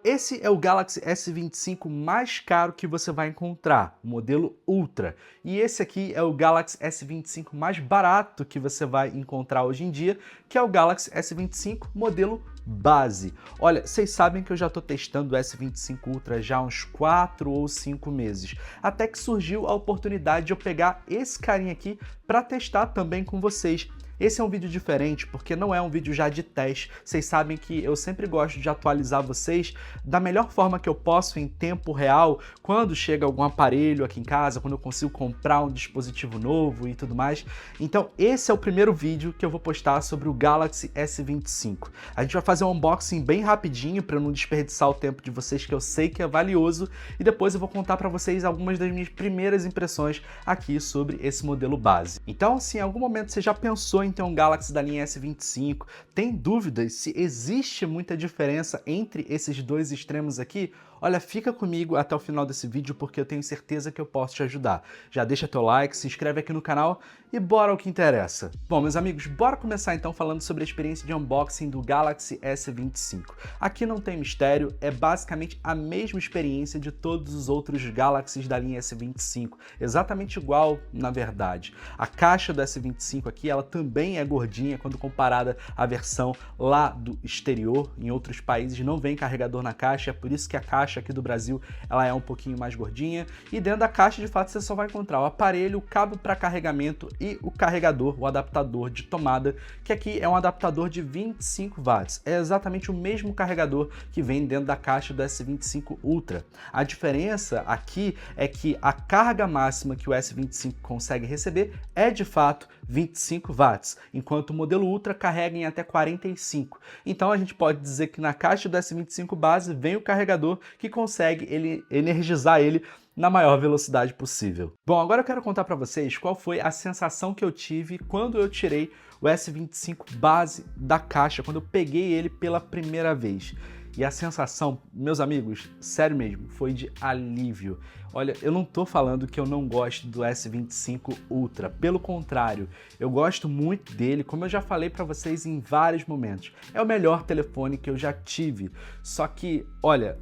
Esse é o Galaxy S25 mais caro que você vai encontrar, o modelo Ultra. E esse aqui é o Galaxy S25 mais barato que você vai encontrar hoje em dia, que é o Galaxy S25 modelo base. Olha, vocês sabem que eu já estou testando o S25 Ultra já há uns 4 ou 5 meses, até que surgiu a oportunidade de eu pegar esse carinha aqui para testar também com vocês. Esse é um vídeo diferente porque não é um vídeo já de teste. Vocês sabem que eu sempre gosto de atualizar vocês da melhor forma que eu posso em tempo real, quando chega algum aparelho aqui em casa, quando eu consigo comprar um dispositivo novo e tudo mais. Então esse é o primeiro vídeo que eu vou postar sobre o Galaxy S25. A gente vai fazer um unboxing bem rapidinho para não desperdiçar o tempo de vocês, que eu sei que é valioso, e depois eu vou contar para vocês algumas das minhas primeiras impressões aqui sobre esse modelo base. Então, se em algum momento você já pensou em ter um Galaxy da linha S25, tem dúvidas se existe muita diferença entre esses dois extremos aqui? Olha, fica comigo até o final desse vídeo porque eu tenho certeza que eu posso te ajudar. Já deixa teu like, se inscreve aqui no canal e bora ao que interessa. Bom, meus amigos, bora começar então falando sobre a experiência de unboxing do Galaxy S25. Aqui não tem mistério, é basicamente a mesma experiência de todos os outros Galaxies da linha S25, exatamente igual, na verdade. A caixa do S25 aqui, ela também é gordinha quando comparada à versão lá do exterior. Em outros países não vem carregador na caixa, é por isso que a caixa aqui do Brasil ela é um pouquinho mais gordinha, e dentro da caixa de fato você só vai encontrar o aparelho, o cabo para carregamento e o carregador, o adaptador de tomada, que aqui é um adaptador de 25 watts. É exatamente o mesmo carregador que vem dentro da caixa do S25 Ultra. A diferença aqui é que a carga máxima que o S25 consegue receber é de fato 25 watts, enquanto o modelo Ultra carrega em até 45. Então a gente pode dizer que na caixa do S25 base vem o carregador que consegue energizar ele na maior velocidade possível. Bom, agora eu quero contar para vocês qual foi a sensação que eu tive quando eu tirei o S25 base da caixa, quando eu peguei ele pela primeira vez. E a sensação, meus amigos, sério mesmo, foi de alívio. Olha, eu não tô falando que eu não gosto do S25 Ultra, pelo contrário, eu gosto muito dele, como eu já falei para vocês em vários momentos. É o melhor telefone que eu já tive, só que, olha,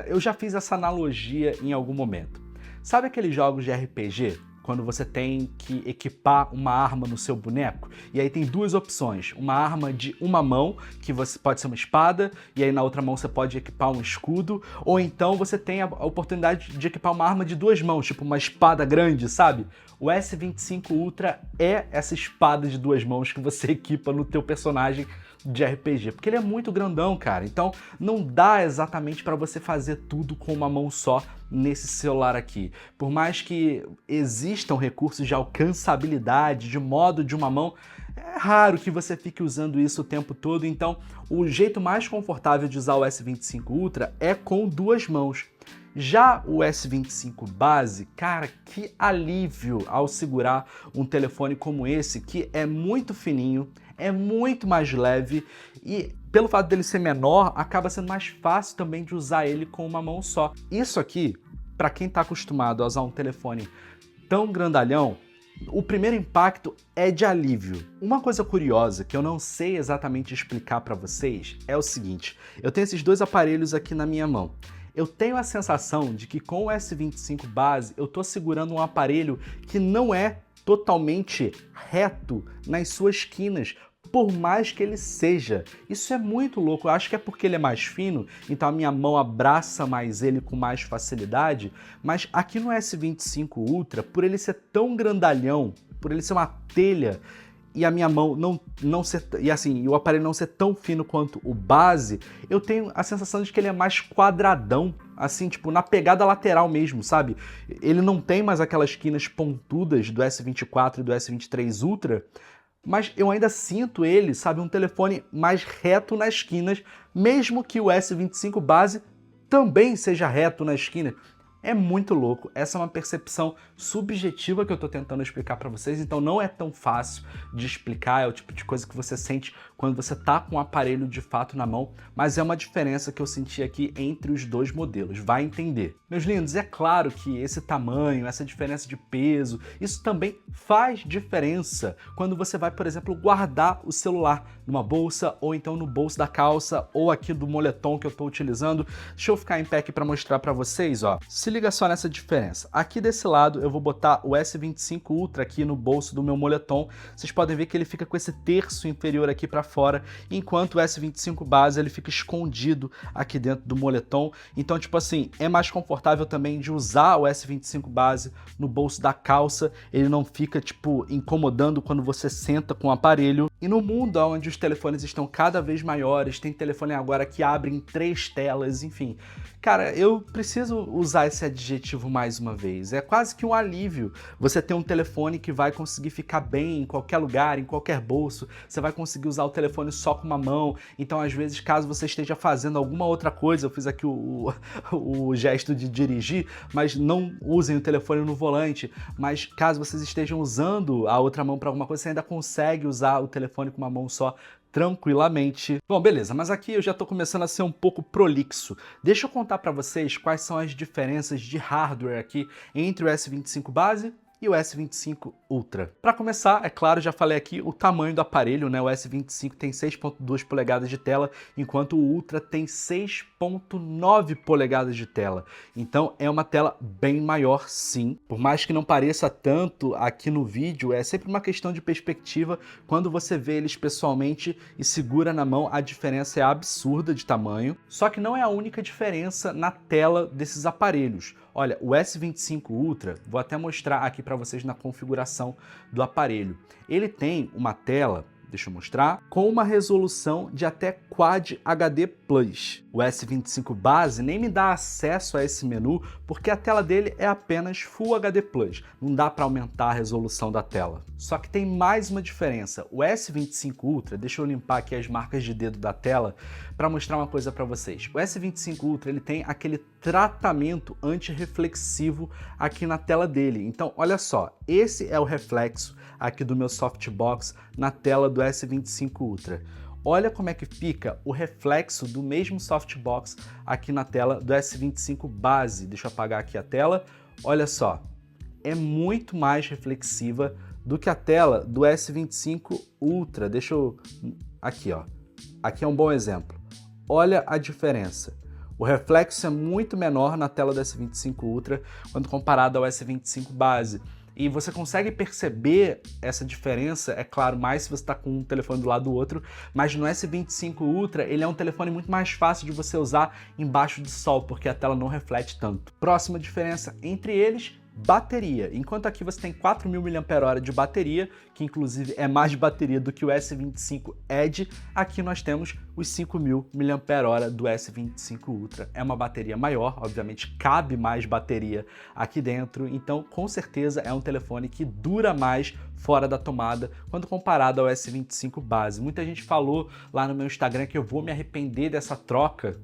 eu já fiz essa analogia em algum momento. Sabe aqueles jogos de RPG? Quando você tem que equipar uma arma no seu boneco, e aí tem duas opções, uma arma de uma mão, que você pode ser uma espada, e aí na outra mão você pode equipar um escudo, ou então você tem a oportunidade de equipar uma arma de duas mãos, tipo uma espada grande, sabe? O S25 Ultra é essa espada de duas mãos que você equipa no teu personagem de RPG, porque ele é muito grandão, cara, então não dá exatamente para você fazer tudo com uma mão só nesse celular aqui. Por mais que existam recursos de alcançabilidade, de modo de uma mão, é raro que você fique usando isso o tempo todo, então o jeito mais confortável de usar o S25 Ultra é com duas mãos. Já o S25 base, cara, que alívio ao segurar um telefone como esse, que é muito fininho, é muito mais leve e pelo fato dele ser menor, acaba sendo mais fácil também de usar ele com uma mão só. Isso aqui, para quem está acostumado a usar um telefone tão grandalhão, o primeiro impacto é de alívio. Uma coisa curiosa que eu não sei exatamente explicar para vocês é o seguinte, eu tenho esses dois aparelhos aqui na minha mão. Eu tenho a sensação de que com o S25 base eu estou segurando um aparelho que não é totalmente reto nas suas quinas, por mais que ele seja. Isso é muito louco, eu acho que é porque ele é mais fino, então a minha mão abraça mais ele com mais facilidade, mas aqui no S25 Ultra, por ele ser tão grandalhão, por ele ser uma telha, e a minha mão não ser, e assim, e o aparelho não ser tão fino quanto o base, eu tenho a sensação de que ele é mais quadradão, assim, tipo, na pegada lateral mesmo, sabe? Ele não tem mais aquelas quinas pontudas do S24 e do S23 Ultra, mas eu ainda sinto ele, sabe, um telefone mais reto nas quinas, mesmo que o S25 base também seja reto nas quinas. É muito louco, essa é uma percepção subjetiva que eu tô tentando explicar para vocês, então não é tão fácil de explicar, é o tipo de coisa que você sente quando você tá com o aparelho de fato na mão, mas é uma diferença que eu senti aqui entre os dois modelos, vai entender. Meus lindos, é claro que esse tamanho, essa diferença de peso, isso também faz diferença quando você vai, por exemplo, guardar o celular numa bolsa, ou então no bolso da calça, ou aqui do moletom que eu estou utilizando. Deixa eu ficar em pé aqui para mostrar para vocês, ó. Se liga só nessa diferença. Aqui desse lado eu vou botar o S25 Ultra aqui no bolso do meu moletom. Vocês podem ver que ele fica com esse terço inferior aqui para fora, enquanto o S25 base ele fica escondido aqui dentro do moletom. Então, tipo assim, é mais confortável também de usar o S25 base no bolso da calça. Ele não fica, tipo, incomodando quando você senta com o aparelho. E no mundo onde os telefones estão cada vez maiores, tem telefone agora que abre em 3 telas, enfim. Cara, eu preciso usar esse adjetivo mais uma vez. É quase que um alívio você ter um telefone que vai conseguir ficar bem em qualquer lugar, em qualquer bolso. Você vai conseguir usar o telefone só com uma mão. Então, às vezes, caso você esteja fazendo alguma outra coisa, eu fiz aqui o gesto de dirigir, mas não usem o telefone no volante. Mas caso vocês estejam usando a outra mão para alguma coisa, você ainda consegue usar o telefone com uma mão só tranquilamente. Bom, beleza, mas aqui eu já tô começando a ser um pouco prolixo. Deixa eu contar para vocês quais são as diferenças de hardware aqui entre o S25 base e o S25 Ultra. Para começar, é claro, já falei aqui o tamanho do aparelho, né? O S25 tem 6.2 polegadas de tela, enquanto o Ultra tem 6.9 polegadas de tela. Então é uma tela bem maior, sim. Por mais que não pareça tanto aqui no vídeo, é sempre uma questão de perspectiva. Quando você vê eles pessoalmente e segura na mão, a diferença é absurda de tamanho. Só que não é a única diferença na tela desses aparelhos. Olha, o S25 Ultra, vou até mostrar aqui para vocês na configuração do aparelho. Ele tem uma tela, deixa eu mostrar, com uma resolução de até Quad HD+. O S25 base nem me dá acesso a esse menu, porque a tela dele é apenas Full HD+. Não dá para aumentar a resolução da tela. Só que tem mais uma diferença. O S25 Ultra, deixa eu limpar aqui as marcas de dedo da tela para mostrar uma coisa para vocês. O S25 Ultra ele tem aquele tratamento antirreflexivo aqui na tela dele. Então, olha só, esse é o reflexo aqui do meu softbox na tela do S25 Ultra. Olha como é que fica o reflexo do mesmo softbox aqui na tela do S25 base. Deixa eu apagar aqui a tela. Olha só, é muito mais reflexiva do que a tela do S25 Ultra. Deixa eu... Aqui, ó. Aqui é um bom exemplo. Olha a diferença. O reflexo é muito menor na tela do S25 Ultra quando comparado ao S25 base. E você consegue perceber essa diferença, é claro, mais se você está com um telefone do lado do outro, mas no S25 Ultra ele é um telefone muito mais fácil de você usar embaixo do sol, porque a tela não reflete tanto. Próxima diferença entre eles, bateria. Enquanto aqui você tem 4.000 mAh de bateria, que inclusive é mais bateria do que o S25 Edge, aqui nós temos os 5.000 mAh do S25 Ultra. É uma bateria maior, obviamente cabe mais bateria aqui dentro, então com certeza é um telefone que dura mais fora da tomada quando comparado ao S25 base. Muita gente falou lá no meu Instagram que eu vou me arrepender dessa troca.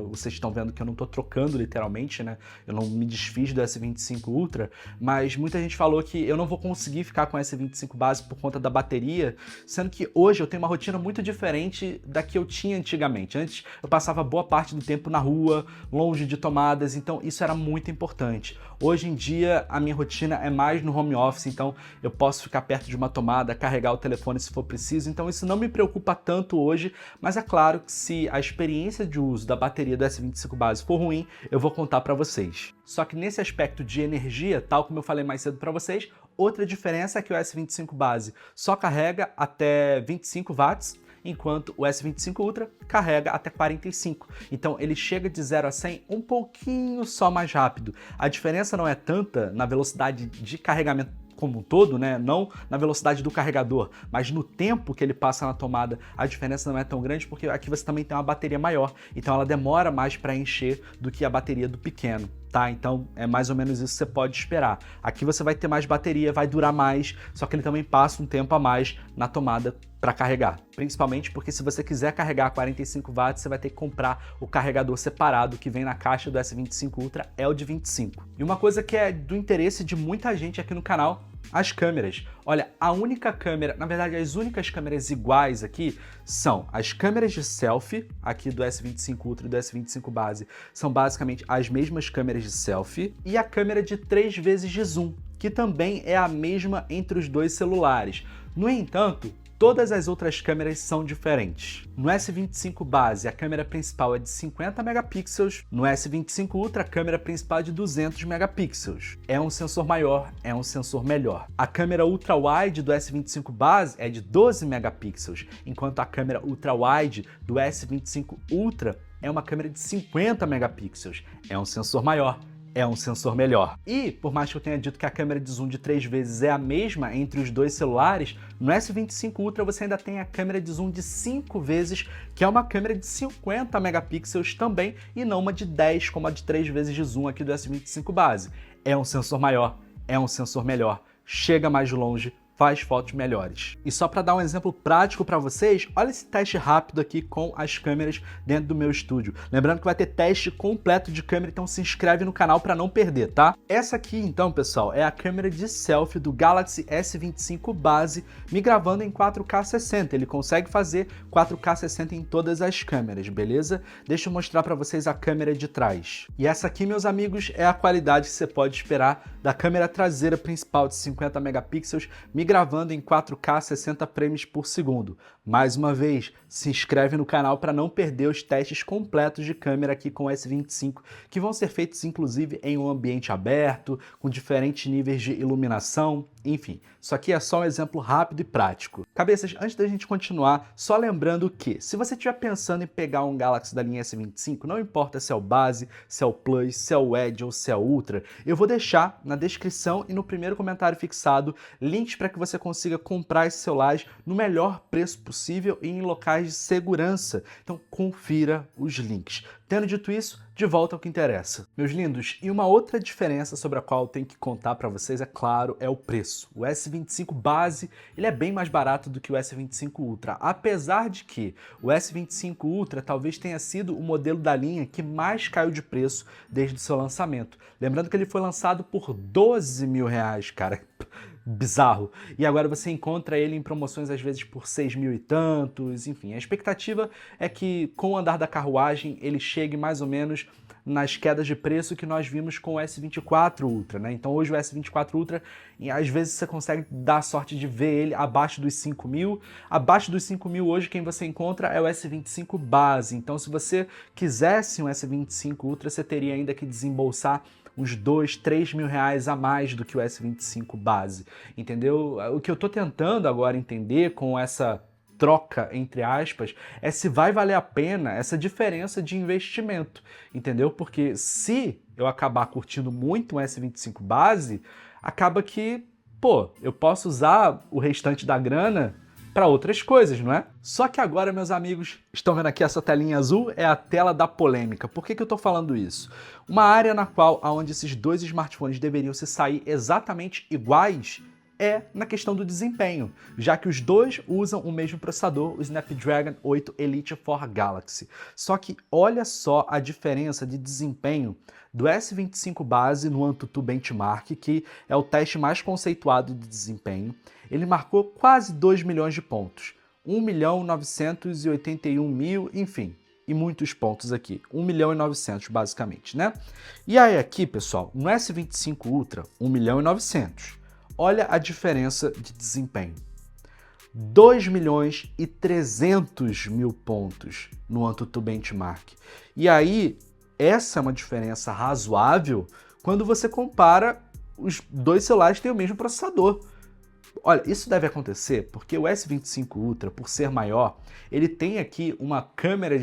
Vocês estão vendo que eu não estou trocando literalmente, né? Eu não me desfiz do S25 Ultra, mas muita gente falou que eu não vou conseguir ficar com o S25 base por conta da bateria, sendo que hoje eu tenho uma rotina muito diferente da que eu tinha antigamente. Antes eu passava boa parte do tempo na rua, longe de tomadas, então isso era muito importante. Hoje em dia a minha rotina é mais no home office, então eu posso ficar perto de uma tomada, carregar o telefone se for preciso, então isso não me preocupa tanto hoje, mas é claro que se a experiência de uso da bateria do S25 base for ruim, eu vou contar para vocês. Só que nesse aspecto de energia, tal como eu falei mais cedo para vocês, outra diferença é que o S25 base só carrega até 25 watts, enquanto o S25 Ultra carrega até 45. Então ele chega de 0 a 100 um pouquinho só mais rápido. A diferença não é tanta na velocidade de carregamento como um todo, né? Não na velocidade do carregador, mas no tempo que ele passa na tomada, a diferença não é tão grande, porque aqui você também tem uma bateria maior, então ela demora mais para encher do que a bateria do pequeno. Tá? Então é mais ou menos isso que você pode esperar. Aqui você vai ter mais bateria, vai durar mais, só que ele também passa um tempo a mais na tomada para carregar. Principalmente porque se você quiser carregar 45 watts, você vai ter que comprar o carregador separado que vem na caixa do S25 Ultra, é o de 25. E uma coisa que é do interesse de muita gente aqui no canal, as câmeras. Olha, a única câmera, na verdade as únicas câmeras iguais aqui são as câmeras de selfie, aqui do S25 Ultra e do S25 base, são basicamente as mesmas câmeras de selfie, e a câmera de 3 vezes de zoom, que também é a mesma entre os dois celulares. No entanto, todas as outras câmeras são diferentes. No S25 base, a câmera principal é de 50 megapixels, no S25 Ultra, a câmera principal é de 200 megapixels. É um sensor maior, é um sensor melhor. A câmera ultra-wide do S25 base é de 12 megapixels, enquanto a câmera ultra-wide do S25 Ultra é uma câmera de 50 megapixels. É um sensor maior, é um sensor melhor. E, por mais que eu tenha dito que a câmera de zoom de 3 vezes é a mesma entre os dois celulares, no S25 Ultra você ainda tem a câmera de zoom de 5 vezes, que é uma câmera de 50 megapixels também, e não uma de 10, como a de 3 vezes de zoom aqui do S25 base. É um sensor maior, é um sensor melhor, chega mais longe, faz fotos melhores. E só para dar um exemplo prático para vocês, olha esse teste rápido aqui com as câmeras dentro do meu estúdio. Lembrando que vai ter teste completo de câmera, então se inscreve no canal para não perder, tá? Essa aqui então, pessoal, é a câmera de selfie do Galaxy S25 base, me gravando em 4K 60. Ele consegue fazer 4K 60 em todas as câmeras, beleza? Deixa eu mostrar para vocês a câmera de trás. E essa aqui, meus amigos, é a qualidade que você pode esperar da câmera traseira principal de 50 megapixels, me gravando em 4K 60 frames por segundo. Mais uma vez, se inscreve no canal para não perder os testes completos de câmera aqui com o S25, que vão ser feitos inclusive em um ambiente aberto, com diferentes níveis de iluminação, enfim. Isso aqui é só um exemplo rápido e prático. Cabeças, antes da gente continuar, só lembrando que, se você estiver pensando em pegar um Galaxy da linha S25, não importa se é o base, se é o Plus, se é o Edge ou se é o Ultra, eu vou deixar na descrição e no primeiro comentário fixado links para que você consiga comprar esses celulares no melhor preço possível e em locais de segurança. Então confira os links. Tendo dito isso, de volta ao que interessa. Meus lindos, e uma outra diferença sobre a qual eu tenho que contar para vocês, é claro, é o preço. O S25 base, ele é bem mais barato do que o S25 Ultra, apesar de que o S25 Ultra talvez tenha sido o modelo da linha que mais caiu de preço desde o seu lançamento. Lembrando que ele foi lançado por R$12 mil, cara. Bizarro. E agora você encontra ele em promoções às vezes por 6 mil e tantos, enfim. A expectativa é que com o andar da carruagem ele chegue mais ou menos nas quedas de preço que nós vimos com o S24 Ultra, né? Então hoje o S24 Ultra, às vezes você consegue dar a sorte de ver ele abaixo dos 5 mil. Abaixo dos 5 mil hoje quem você encontra é o S25 base. Então se você quisesse um S25 Ultra, você teria ainda que desembolsar uns 2, 3 mil reais a mais do que o S25 base, entendeu? O que eu tô tentando agora entender com essa troca, entre aspas, é se vai valer a pena essa diferença de investimento, entendeu? Porque se eu acabar curtindo muito um S25 base, acaba que, pô, eu posso usar o restante da grana para outras coisas, não é? Só que agora, meus amigos, estão vendo aqui essa telinha azul? É a tela da polêmica. Por que eu tô falando isso? Uma área na qual, onde esses dois smartphones deveriam se sair exatamente iguais, é na questão do desempenho, já que os dois usam o mesmo processador, o Snapdragon 8 Elite for Galaxy. Só que olha só a diferença de desempenho do S25 base no AnTuTu Benchmark, que é o teste mais conceituado de desempenho. Ele marcou quase 2 milhões de pontos, 1.981.000, enfim, e muitos pontos aqui, 1.900.000 basicamente, né? E aí aqui, pessoal, no S25 Ultra, 1.900.000. Olha a diferença de desempenho. 2.300.000 pontos no AnTuTu Benchmark. E aí, essa é uma diferença razoável quando você compara os dois celulares que têm o mesmo processador. Olha, isso deve acontecer porque o S25 Ultra, por ser maior, ele tem aqui uma câmara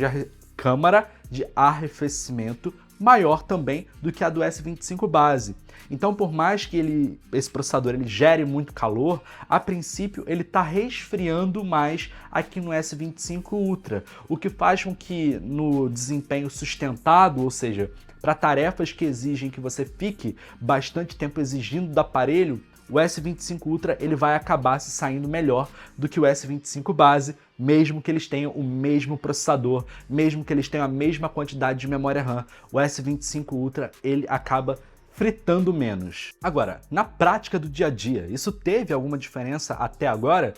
de arrefecimento maior também do que a do S25 base. Então, por mais que esse processador ele gere muito calor, a princípio ele está resfriando mais aqui no S25 Ultra, o que faz com que no desempenho sustentado, ou seja, para tarefas que exigem que você fique bastante tempo exigindo do aparelho, o S25 Ultra ele vai acabar se saindo melhor do que o S25 base, mesmo que eles tenham o mesmo processador, mesmo que eles tenham a mesma quantidade de memória RAM. O S25 Ultra ele acaba fritando menos. Agora, na prática do dia a dia, isso teve alguma diferença até agora?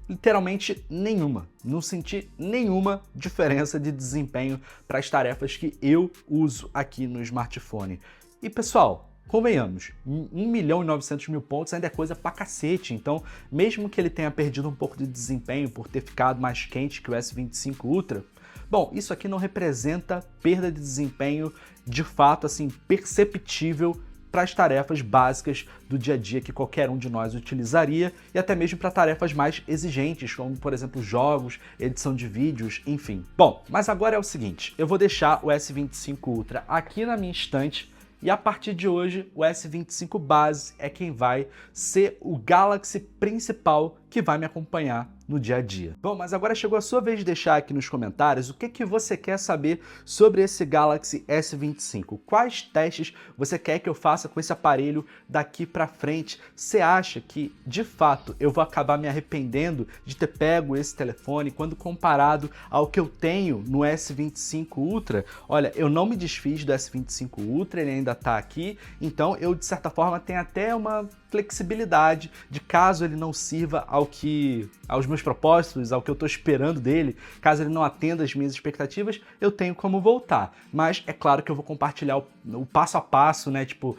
Literalmente nenhuma. Não senti nenhuma diferença de desempenho para as tarefas que eu uso aqui no smartphone. E pessoal, convenhamos, 1.900.000 pontos ainda é coisa pra cacete, então mesmo que ele tenha perdido um pouco de desempenho por ter ficado mais quente que o S25 Ultra, bom, isso aqui não representa perda de desempenho de fato assim perceptível para as tarefas básicas do dia a dia que qualquer um de nós utilizaria e até mesmo para tarefas mais exigentes, como por exemplo jogos, edição de vídeos, enfim. Bom, mas agora é o seguinte, eu vou deixar o S25 Ultra aqui na minha estante e a partir de hoje o S25 Base é quem vai ser o Galaxy principal que vai me acompanhar no dia a dia. Bom, mas agora chegou a sua vez de deixar aqui nos comentários o que você quer saber sobre esse Galaxy S25. Quais testes você quer que eu faça com esse aparelho daqui pra frente? Você acha que, de fato, eu vou acabar me arrependendo de ter pego esse telefone quando comparado ao que eu tenho no S25 Ultra? Olha, eu não me desfiz do S25 Ultra, ele ainda tá aqui, então eu, de certa forma, tenho até uma flexibilidade de caso ele não sirva aos meus propósitos, ao que eu estou esperando dele, caso ele não atenda as minhas expectativas, eu tenho como voltar. Mas é claro que eu vou compartilhar o passo a passo, né, tipo,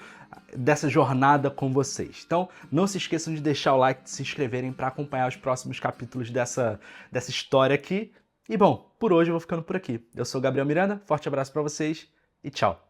dessa jornada com vocês. Então, não se esqueçam de deixar o like, de se inscreverem para acompanhar os próximos capítulos dessa história aqui. E bom, por hoje eu vou ficando por aqui. Eu sou o Gabriel Miranda, forte abraço para vocês e tchau!